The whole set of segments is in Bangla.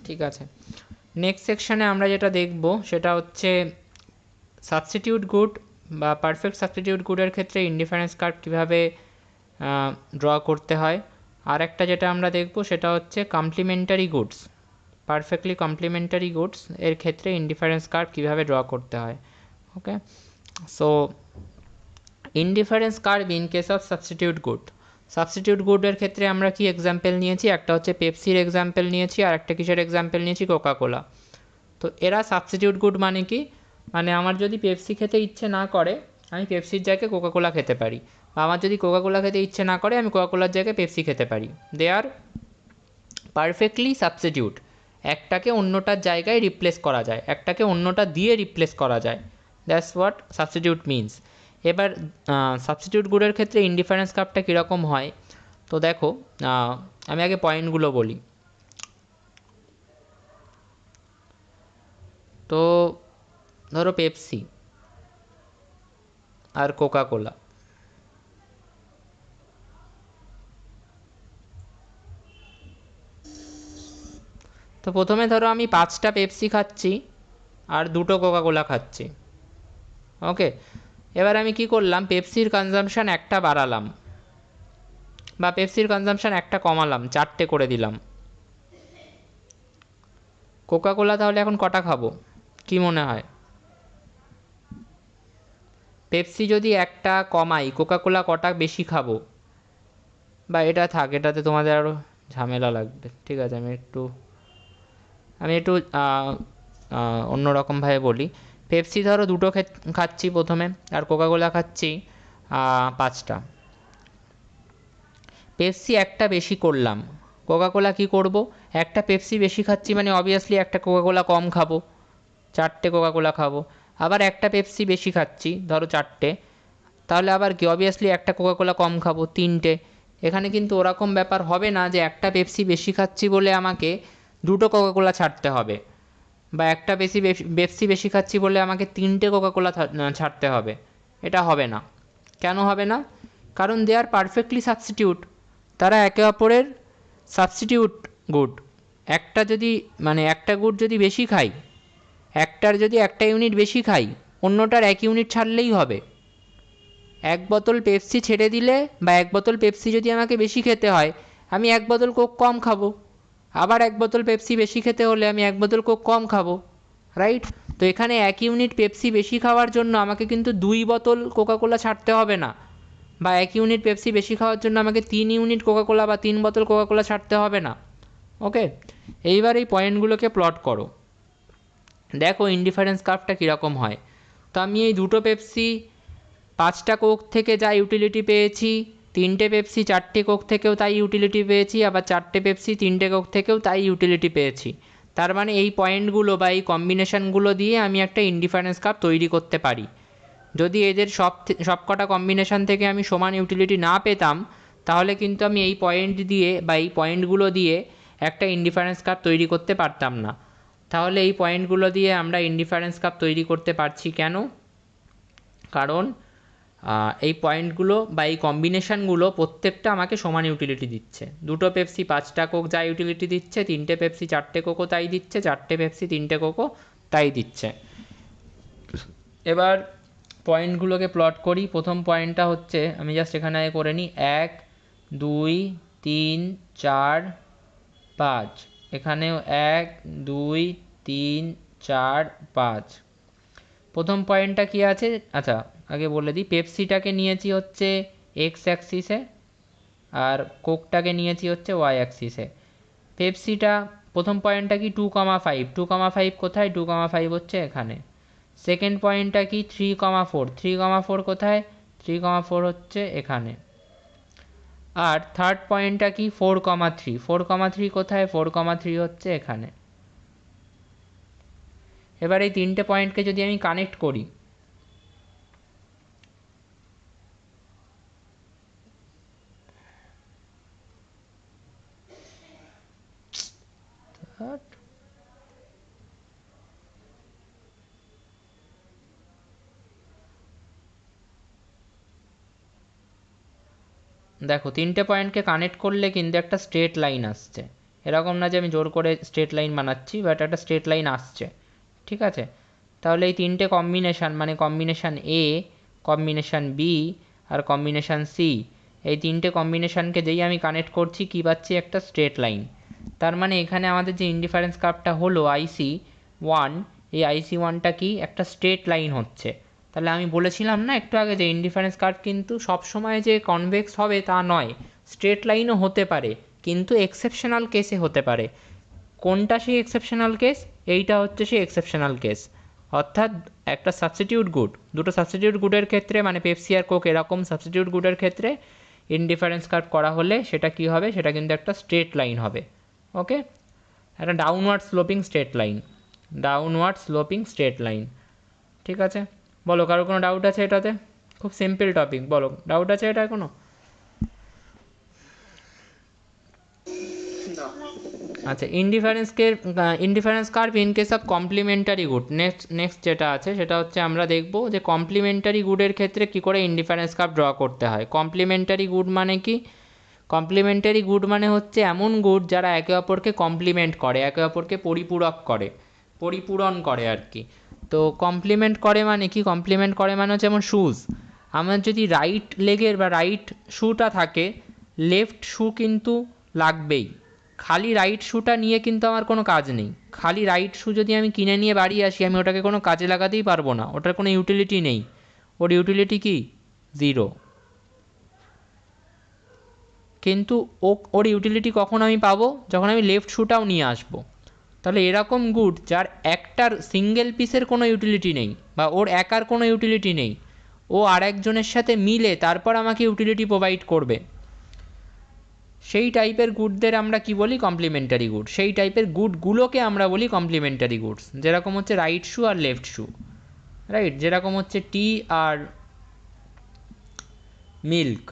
ঠিক আছে, নেক্সট সেকশনে আমরা যেটা দেখব সেটা হচ্ছে সাবস্টিটিউট গুড বা পারফেক্ট সাবস্টিটিউট গুডের ক্ষেত্রে ইনডিফারেন্স কার্ভ কীভাবে ড্র করতে হয়। আর একটা যেটা আমরা দেখব সেটা হচ্ছে complementary goods, perfectly complementary goods এর ক্ষেত্রে ইনডিফারেন্স কার্ভ কীভাবে ড্র করতে হয়। Okay, so indifference curve in case of substitute good. Substitute গুডের ক্ষেত্রে আমরা কি এক্সাম্পল নিয়েছি, একটা হচ্ছে পেপসির এক্সাম্পল নিয়েছি, আর একটা কিসের এক্সাম্পল নিয়েছি, কোকাকোলা। তো এরা সাবস্টিটিউট গুড মানে কি, মানে আমার যদি পেপসি খেতে ইচ্ছে না করে আমি পেপসির জায়গায় কোকাকোলা খেতে পারি, বা আমার যদি কোকাকোলা খেতে ইচ্ছে না করে আমি কোকাকোলার জায়গায় পেপসি খেতে পারি। দে আর পারফেক্টলি সাবস্টিটিউট, একটাকে অন্যটার জায়গায় রিপ্লেস করা যায়, একটাকে অন্যটা দিয়ে রিপ্লেস করা যায়, দ্যাটস হোয়াট সাবস্টিটিউট মিনস। এবার সাবস্টিটিউট গুডের ক্ষেত্রে ইনডিফারেন্স কার্ভটা কীরকম হয়, তো দেখো আমি আগে পয়েন্টগুলো বলি। তো ধরো পেপসি আর কোকাকোলা, তো প্রথমে ধরো আমি 5টা পেপসি খাচ্ছি আর 2টো কোকাকোলা খাচ্ছি। ওকে, এবার আমি কি করলাম, পেপসির কনজাম্পশান একটা বাড়ালাম বা পেপসির কনজাম্পশান একটা কমালাম, 4টে করে দিলাম। কোকাকোলা তাহলে এখন কটা খাবো কি মনে হয়? পেপসি যদি একটা কমাই, কোকাকোলা কটা বেশি খাবো? বা এটা থাক, এটাতে তোমাদের আরও ঝামেলা লাগবে। ঠিক আছে, আমি একটু অন্যরকমভাবে বলি। পেপসি ধরো 2টো খাচ্ছি প্রথমে, আর কোকাকোলা খাচ্ছি 5টা। পেপসি একটা বেশি করলাম, কোকাকোলা কি করব, একটা পেপসি বেশি খাচ্ছি মানে অবভিয়াসলি একটা কোকাকোলা কম খাবো, 4টে কোকাকোলা খাবো। আবার একটা পেপসি বেশি খাচ্ছি, ধরো 4টে, তাহলে আবার কি অবভিয়াসলি একটা কোকাকোলা কম খাবো, 3টে। এখানে কিন্তু ওরকম ব্যাপার হবে না যে একটা পেপসি বেশি খাচ্ছি বলে আমাকে 2টো কোকাকোলা ছাড়তে হবে, বা একটা পেপসি বেশি খাচ্ছি বলে আমাকে 3টে কোকাকোলা ছাড়তে হবে। এটা হবে না। কেন হবে না? কারণ দে আর পারফেক্টলি সাবস্টিটিউট, তারা একে অপরের সাবস্টিটিউট গুড। একটা যদি মানে একটা গুড যদি বেশি খাই, একটার যদি একটা ইউনিট বেশি খাই, অন্যটার 1 ইউনিট ছাড়লেই হবে। 1 বোতল পেপসি ছেড়ে দিলে বা 1 বোতল পেপসি যদি আমাকে বেশি খেতে হয়, আমি 1 বোতল কোক কম খাবো। আবার 1 বোতল পেপসি বেশি খেতে হলে আমি 1 বোতল কোক কম খাবো, রাইট? তো এখানে 1 ইউনিট পেপসি বেশি খাওয়ার জন্য আমাকে কিন্তু 2 বোতল কোকাকোলা ছাড়তে হবে না, বা 1 ইউনিট পেপসি বেশি খাওয়ার জন্য আমাকে 3 ইউনিট কোকাকোলা বা 3 বোতল কোকাকোলা ছাড়তে হবে না। ওকে, এইবার এই পয়েন্টগুলোকে প্লট করো, দেখো ইনডিফারেন্স কার্ভটা কীরকম হয়। তো আমি এই 2টো পেপসি 5টা কোক থেকে যা ইউটিলিটি পেয়েছি, 3টে পেপসি 4টে কোক থেকেও তাই ইউটিলিটি পেয়েছি, আবার 4টে পেপসি 3টে কোক থেকেও তাই ইউটিলিটি পেয়েছি। তার মানে এই পয়েন্টগুলো বা এই কম্বিনেশনগুলো দিয়ে আমি একটা ইনডিফারেন্স কার্ভ তৈরি করতে পারি। যদি এদের সবকটা কম্বিনেশন থেকে আমি সমান ইউটিলিটি না পেতাম, তাহলে কিন্তু আমি এই পয়েন্ট দিয়ে বা এই পয়েন্টগুলো দিয়ে একটা ইনডিফারেন্স কার্ভ তৈরি করতে পারতাম না। তাহলে এই পয়েন্টগুলো দিয়ে আমরা ইনডিফারেন্স কার্ভ তৈরি করতে পারছি কেন? কারণ এই পয়েন্টগুলো বা এই কম্বিনেশানগুলো প্রত্যেকটা আমাকে সমান ইউটিলিটি দিচ্ছে। 2টো পেপসি 5টা কোক যা ইউটিলিটি দিচ্ছে, 3টে পেপসি 4টে কোকও তাই দিচ্ছে, 4টে পেপসি 3টে কোকও তাই দিচ্ছে। এবার পয়েন্টগুলোকে প্লট করি। প্রথম পয়েন্টটা হচ্ছে, আমি জাস্ট এখানে করে নিই, 1 2 3 4 5, এখানেও 1 2 3 4 5। প্রথম পয়েন্টটা কী আছে, আচ্ছা আগে বলে দিই, পেপসিটাকে নিয়েছি হচ্ছে এক্স অ্যাক্সিসে আর কোকটাকে নিয়েছি হচ্ছে ওয়াই অ্যাক্সিসে। পেপসিটা প্রথম পয়েন্টটা কি 2,5, 2,5 কোথায়, 2,5 হচ্ছে এখানে। সেকেন্ড পয়েন্টটা কি 3,4, 3,4 কোথায়, 3,4 হচ্ছে এখানে। আর থার্ড পয়েন্টটা কি 4,3, 4,3 কোথায়, 4,3 হচ্ছে এখানে। এবার এই 3টে পয়েন্টকে যদি আমি কানেক্ট করি, দেখো 3টে পয়েন্টকে কানেক্ট করলে কিন্তু একটা স্ট্রেট লাইন আসছে। এরকম না যে আমি জোর করে স্ট্রেট লাইন বানাচ্ছি, বাট একটা স্ট্রেট লাইন আসছে। ঠিক আছে, তাহলে এই তিনটে কম্বিনেশান মানে কম্বিনেশান এ, কম্বিনেশান বি আর কম্বিনেশান সি, এই তিনটে কম্বিনেশানকে যেই আমি কানেক্ট করছি কী পাচ্ছি, একটা স্ট্রেট লাইন। তার মানে এখানে আমাদের যে ইনডিফারেন্স কার্ভটা হলো আইসি ওয়ান, এই আইসি ওয়ানটা কি একটা স্ট্রেট লাইন হচ্ছে। তাহলে আমি বলেছিলাম না একটু আগে যে ইনডিফারেন্স কার্ভ কিন্তু সবসময় যে কনভেক্স হবে তা নয়, স্ট্রেট লাইনও হতে পারে, কিন্তু এক্সেপশনাল কেসে হতে পারে। কোনটা সেই এক্সেপশনাল কেস? এইটা হচ্ছে সেই এক্সেপশনাল কেস। অর্থাৎ একটা সাবস্টিটিউট গুড, দুটো সাবস্টিটিউট গুডের ক্ষেত্রে মানে পেপসি আর কোক এরকম সাবস্টিটিউট গুডের ক্ষেত্রে ইনডিফারেন্স কার্ভ করা হলে সেটা কি হবে, সেটা কিন্তু একটা স্ট্রেট লাইন হবে। ওকে, একটা downward sloping straight line, downward sloping straight line. ঠিক আছে, বলো কারো কোনো ডাউট আছে এটাতে? খুব সিম্পল টপিক, বলো ডাউট আছে এটা কোনো? আচ্ছা, indifference curve in case of complementary good. Next যেটা আছে সেটা হচ্ছে আমরা দেখব যে কমপ্লিমেন্টারি গুডের ক্ষেত্রে কি করে ইনডিফারেন্স কার্ভ ড্র করতে হয়। কমপ্লিমেন্টারি গুড মানে কি? কমপ্লিমেন্টারি গুড মানে হচ্ছে এমন গুড যারা একে অপরকে কমপ্লিমেন্ট করে, একে অপরকে পরিপূরক করে, পরিপূরণ করে আর কি। তো কমপ্লিমেন্ট করে মানে কি? কমপ্লিমেন্ট করে মানে হচ্ছে যেমন শুজ, আমার যদি রাইট লেগের বা রাইট শুটা থাকে, লেফট শু কিন্তু লাগবেই। খালি রাইট শুটা নিয়ে কিন্তু আমার কোনো কাজ নেই। খালি রাইট শু যদি আমি কিনে নিয়ে বাড়ি আসি, আমি ওটাকে কোনো কাজে লাগাতেই পারবো না, ওটার কোনো ইউটিলিটি নেই। ওর ইউটিলিটি কি? জিরো। কিন্তু ওর ইউটিলিটি কখন আমি পাবো? যখন আমি লেফট শুটাও নিয়ে আসবো। তাহলে এরকম গুড যার একটার সিঙ্গেল পিসের কোনো ইউটিলিটি নেই বা ওর একার কোনো ইউটিলিটি নেই, ও আর একজনের সাথে মিলে তারপর আমাকে ইউটিলিটি প্রোভাইড করবে, সেই টাইপের গুডদের আমরা কি বলি? Complementary good. সেই টাইপের গুডগুলোকে আমরা বলি কমপ্লিমেন্টারি গুডস। যেরকম হচ্ছে রাইট শু আর লেফট শু, রাইট, যেরকম হচ্ছে টি আর মিল্ক।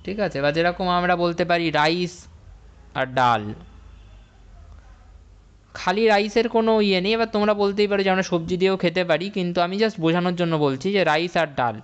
ঠিক আছে, বা যেরকম আমরা বলতে পারি রাইস আর ডাল। খালি রাইসের কোনো ইয়ে নেই। এবার তোমরা বলতেই পারো যে আমরা সবজি দিয়েও খেতে পারি, কিন্তু আমি জাস্ট বোঝানোর জন্য বলছি যে রাইস আর ডাল,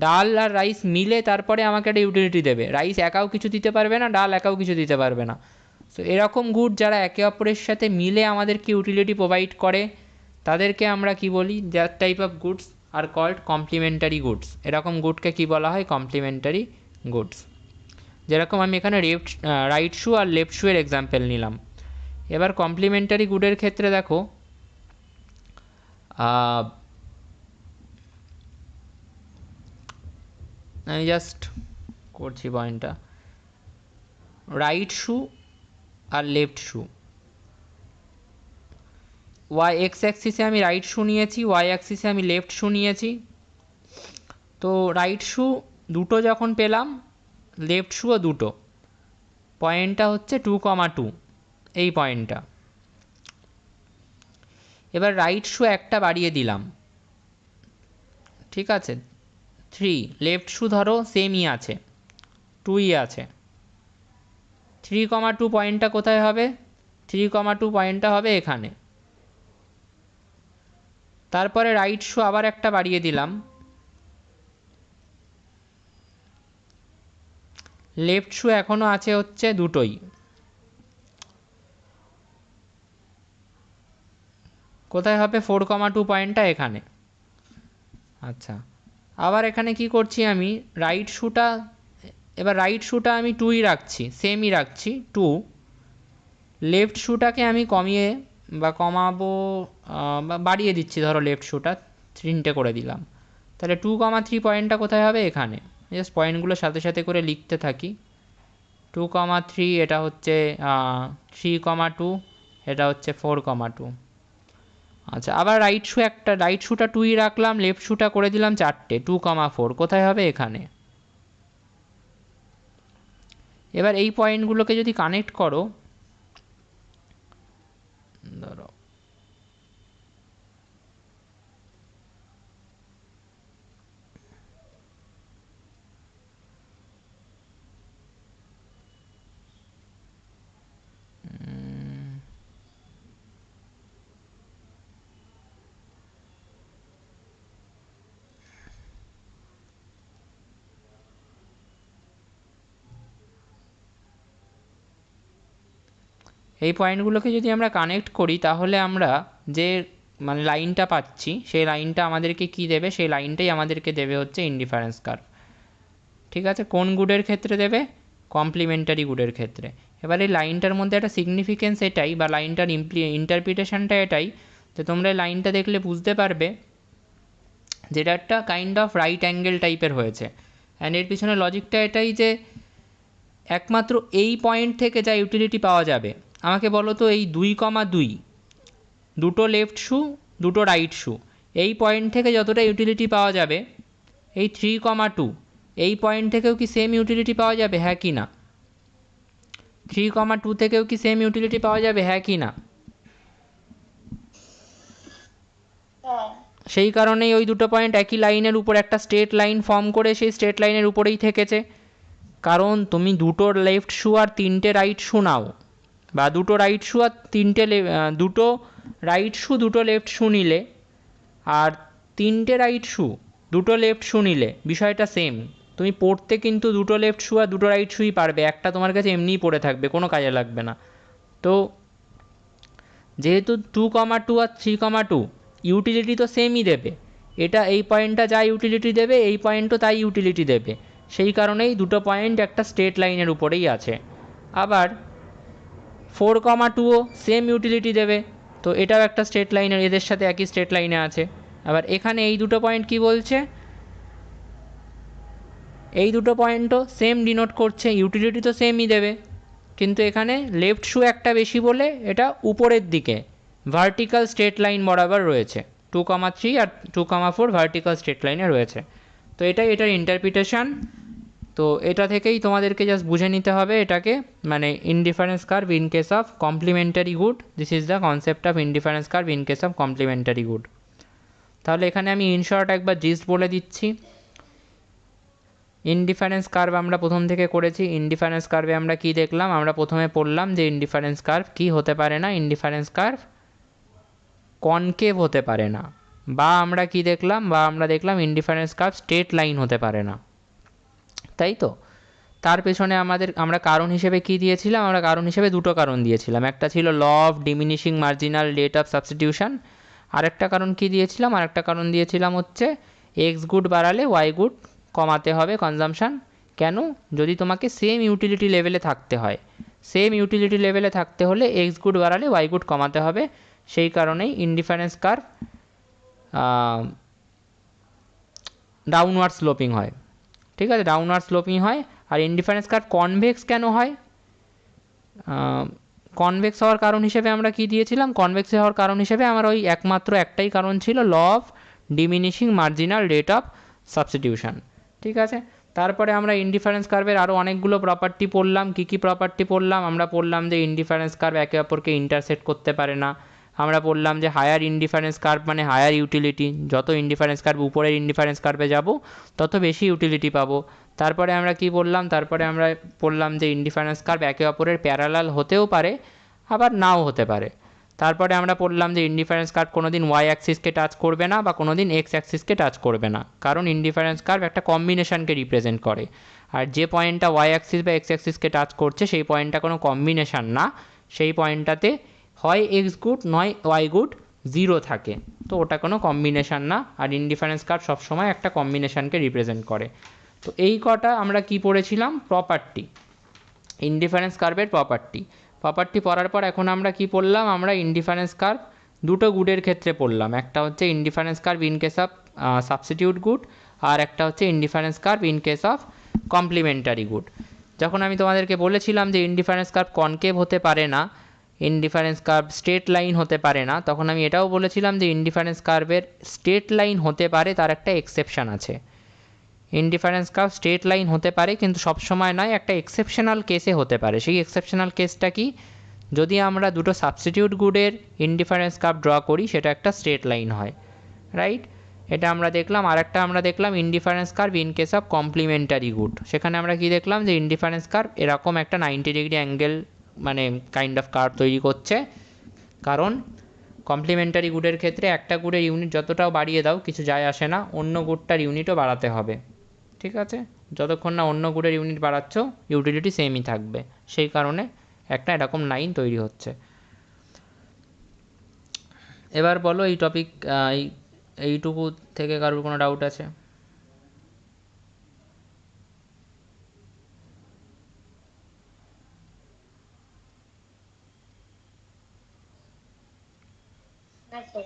ডাল আর রাইস মিলে তারপরে আমাকে একটা ইউটিলিটি দেবে। রাইস একাও কিছু দিতে পারবে না, ডাল একাও কিছু দিতে পারবে না। তো এরকম গুড যারা একে অপরের সাথে মিলে আমাদেরকে ইউটিলিটি প্রোভাইড করে, তাদেরকে আমরা কি বলি? That type of goods are called complementary goods. এরকম গুডকে কি বলা হয়? Complementary goods. যেরকম আমি এখানে রাইট শু আর লেফট শু এর এক্সাম্পল নিলাম। এবার কমপ্লিমেন্টারি গুডের ক্ষেত্রে দেখো, আমি জাস্ট করছি পয়েন্টটা। রাইট শু আর লেফট শু, ওয়াই এক্স অ্যাক্সিসে আমি রাইট শু নিয়েছি, ওয়াই অ্যাক্সিসে আমি লেফট শু নিয়েছি। তো রাইট শু দুটো যখন পেলাম, লেফট শুও দুটো, পয়েন্টটা হচ্ছে 2,2, এই পয়েন্টটা। এবার রাইট শু একটা বাড়িয়ে দিলাম, ঠিক আছে, 3। লেফট শু ধরো সেমই আছে, 2ই আছে। 3,2 পয়েন্টটা কোথায় হবে? 3,2 পয়েন্টটা হবে এখানে। তারপরে রাইট শু আবার একটা বাড়িয়ে দিলাম, লেফট শু এখনও আছে হচ্ছে দুটোই। কোথায় হবে 4,2 পয়েন্টটা? এখানে। আচ্ছা, আবার এখানে কি করছি আমি? রাইট শুটা, এবার রাইট শুটা আমি 2ই রাখছি, সেমই রাখছি 2। লেফট শুটাকে আমি কমিয়ে বা কমাবো, বা বাড়িয়ে দিচ্ছি, ধরো লেফট শুটা 3টে করে দিলাম। তাহলে 2,3 পয়েন্টটা কোথায় হবে? এখানে। জাস্ট পয়েন্টগুলো সাথে সাথে করে লিখতে থাকি। 2,3 এটা হচ্ছে 3,2, এটা হচ্ছে 4,2। আচ্ছা, আবার রাইট শুটা 2ই রাখলাম, লেফট শুটা করে দিলাম 4টে, 2,4 কোথায় হবে? এখানে। এবার এই পয়েন্টগুলোকে যদি কানেক্ট করো, ধরো এই পয়েন্টগুলোকে যদি আমরা কানেক্ট করি তাহলে আমরা যে মানে লাইনটা পাচ্ছি সেই লাইনটা আমাদেরকে কি দেবে, সেই লাইনটাই আমাদেরকে দেবে হচ্ছে ইনডিফারেন্স কার্ভ। ঠিক আছে, কোন গুডের ক্ষেত্রে দেবে? কমপ্লিমেন্টারি গুডের ক্ষেত্রে। এবার এই লাইনটার মধ্যে একটা সিগনিফিকেন্স এটাই, বা লাইনটার ইন্টারপ্রিটেশনটা এটাই, যে তোমরা এই লাইনটা দেখলে বুঝতে পারবে যেটা একটা কাইন্ড অফ রাইট অ্যাঙ্গেল টাইপের হয়েছে। অ্যান্ড এর পিছনে লজিকটা এটাই যে একমাত্র এই পয়েন্ট থেকে যা ইউটিলিটি পাওয়া যাবে, আমাকে বলো তো এই 2,2 দুটো লেফট শু দুটো রাইট শু, এই পয়েন্ট থেকে যতটা ইউটিলিটি পাওয়া যাবে, এই 3,2 এই পয়েন্ট থেকেও কি সেম ইউটিলিটি পাওয়া যাবে, হ্যাঁ কি না? 3,2 থেকেও কি সেম ইউটিলিটি পাওয়া যাবে, হ্যাঁ কি না? সেই কারণেই ওই দুটো পয়েন্ট একই লাইনের উপর একটা স্ট্রেট লাইন ফর্ম করে সেই স্ট্রেট লাইনের উপরেই থেকেছে। কারণ তুমি দুটো লেফট শু আর তিনটে রাইট শু নাও, বা দুটো রাইট শু আর দুটো রাইট শু দুটো লেফট শু নিলে, আর তিনটে রাইট শু দুটো লেফট শু নিলে বিষয়টা সেম। তুমি পড়তে কিন্তু দুটো লেফট শু আর দুটো রাইট শুই পারবে, একটা তোমার কাছে এমনিই পড়ে থাকবে, কোনো কাজে লাগবে না। তো যেহেতু 2,2 আর 3,2 ইউটিলিটি তো সেমই দেবে, এটা এই পয়েন্টটা যা ইউটিলিটি দেবে এই পয়েন্টও তাই ইউটিলিটি দেবে, সেই কারণেই দুটো পয়েন্ট একটা স্ট্রেট লাইনের উপরেই আছে। আবার 4,2ও সেম ইউটিলিটি দেবে, তো এটাও একটা স্ট্রেট লাইনের, এদের সাথে একই স্ট্রেট লাইনে আছে। আবার এখানে এই দুটো পয়েন্ট কি বলছে, এই দুটো পয়েন্টও সেম ডিনোট করছে, ইউটিলিটি তো সেমই দেবে, কিন্তু এখানে লেফট শু একটা বেশি বলে এটা উপরের দিকে ভার্টিক্যাল স্ট্রেট লাইন বরাবর রয়েছে, 2,3 আর 2,4 ভার্টিক্যাল স্ট্রেট লাইনে রয়েছে। তো এটাই এটার ইন্টারপ্রিটেশন। তো এটা থেকেই তোমাদেরকে জাস্ট বুঝে নিতে হবে এটাকে, মানে indifference curve in case of complementary good, this is the concept of indifference curve in case of complementary good. তাহলে এখানে আমি ইন শর্ট একবার জিস্ট বলে দিচ্ছি। ইনডিফারেন্স কার্ভ আমরা প্রথম থেকে করেছি। ইনডিফারেন্স কার্ভে আমরা কি দেখলাম, আমরা প্রথমে পড়লাম যে ইনডিফারেন্স কার্ভ কি হতে পারে না, ইনডিফারেন্স কার্ভ কনকেভ হতে পারে না, বা আমরা কি দেখলাম, বা আমরা দেখলাম ইনডিফারেন্স কার্ভ স্ট্রেট লাইন হতে পারে না, তাই তো? তার পেছনে আমরা কারণ হিসেবে কি দিয়েছিলাম, আমরা কারণ হিসেবে দুটো কারণ দিয়েছিলাম, একটা ছিল law of diminishing marginal rate of substitution, আরেকটা কারণ কি দিয়েছিলাম, আরেকটা কারণ দিয়েছিলাম হচ্ছে এক্স গুড বাড়ালে ওয়াই গুড কমাতে হবে কনজামশান। কেন? যদি তোমাকে সেম ইউটিলিটি লেভেলে থাকতে হয়, সেম ইউটিলিটি লেভেলে থাকতে হলে এক্স গুড বাড়ালে ওয়াই গুড কমাতে হবে, সেই কারণেই ইনডিফারেন্স কার্ভ ডাউনওয়ার্ড স্লোপিং হয়। ঠিক আছে, ডাউনওয়ার্ড স্লোপিং হয়। আর ইনডিফারেন্স কার্ভ কনভেক্স কেন হয়? কনভেক্স হওয়ার কারণ হিসেবে আমরা কি দিয়েছিলাম, কনভেক্স হওয়ার কারণ হিসেবে আমার ওই একমাত্র একটাই কারণ ছিল, law of diminishing marginal rate of substitution. ঠিক আছে, তারপরে আমরা ইনডিফারেন্স কার্ভের আরও অনেকগুলো প্রপার্টি পড়লাম। কী কী প্রপার্টি পড়লাম? আমরা পড়লাম যে ইনডিফারেন্স কার্ভ একে অপরকে ইন্টারসেক্ট করতে পারে না। আমরা বললাম যে হায়ার ইনডিফারেন্স কার্ভ মানে হায়ার ইউটিলিটি, যত ইনডিফারেন্স কার্ভ উপরের ইনডিফারেন্স কার্ভে যাব তত বেশি ইউটিলিটি পাবো। তারপরে আমরা কি বললাম, তারপরে আমরা বললাম যে ইনডিফারেন্স কার্ভ একে অপরের প্যারালাল হতেও পারে আবার নাও হতে পারে। তারপরে আমরা বললাম যে ইনডিফারেন্স কার্ভ কোনো দিন ওয়াই অ্যাক্সিসকে টাচ করবে না বা কোনো দিন এক্স অ্যাক্সিসকে টাচ করবে না, কারণ ইনডিফারেন্স কার্ভ একটা কম্বিনেশনকে রিপ্রেজেন্ট করে, আর যে পয়েন্টটা ওয়াই অ্যাক্সিস বা এক্স অ্যাক্সিসকে টাচ করছে সেই পয়েন্টটা কোনো কম্বিনেশন না, সেই পয়েন্টটাতে হয় এক্স গুড নয় ওয়াই গুড, জিরো থাকে, তো ওটা কোনো কম্বিনেশন না। আর ইনডিফারেন্স কার্ভ সবসময় একটা কম্বিনেশনকে রিপ্রেজেন্ট করে। তো এই কটা আমরা কি পড়েছিলাম, প্রপার্টি, ইনডিফারেন্স কার্ভের প্রপার্টি পড়ার পর এখন আমরা কি পড়লাম, আমরা ইনডিফারেন্স কার্ভ দুটো গুডের ক্ষেত্রে পড়লাম, একটা হচ্ছে indifference curve in case of substitute good, আর একটা হচ্ছে indifference curve in case of complementary good. যখন আমি তোমাদেরকে বলেছিলাম যে ইনডিফারেন্স কার্ভ কনকেভ হতে পারে না, ইনডিফারেন্স কার্ভ স্ট্রেট লাইন হতে পারে না, তখন আমি এটাও বলেছিলাম যে ইনডিফারেন্স কার্ভের স্ট্রেট লাইন হতে পারে, তার একটা এক্সেপশন আছে। ইনডিফারেন্স কার্ভ স্ট্রেট লাইন হতে পারে কিন্তু সবসময় নয়, একটা এক্সেপশনাল কেসে হতে পারে। সেই এক্সেপশনাল কেসটা কি, যদি আমরা দুটো সাবস্টিটিউট গুডের ইনডিফারেন্স কার্ভ ড্র করি সেটা একটা স্ট্রেট লাইন হয়, রাইট? এটা আমরা দেখলাম। আর একটা আমরা দেখলাম indifference curve in case of complementary good, সেখানে আমরা কি দেখলাম যে ইনডিফারেন্স কার্ভ এরকম একটা 90 ডিগ্রি অ্যাঙ্গেল মানে কাইন্ড অফ কার্ভ তৈরি করছে, কারণ কমপ্লিমেন্টারি গুডের ক্ষেত্রে একটা গুডের ইউনিট যতটাও বাড়িয়ে দাও কিছু যায় আসে না, অন্য গুডটার ইউনিটও বাড়াতে হবে। ঠিক আছে, যতক্ষণ না অন্য গুডের ইউনিট বাড়াচ্ছ ইউটিলিটি সেমই থাকবে, সেই কারণে একটা এরকম লাইন তৈরি হচ্ছে। এবার বলো এই টপিক, এইটুকু থেকে কারোর কোনো ডাউট আছে? না স্যার।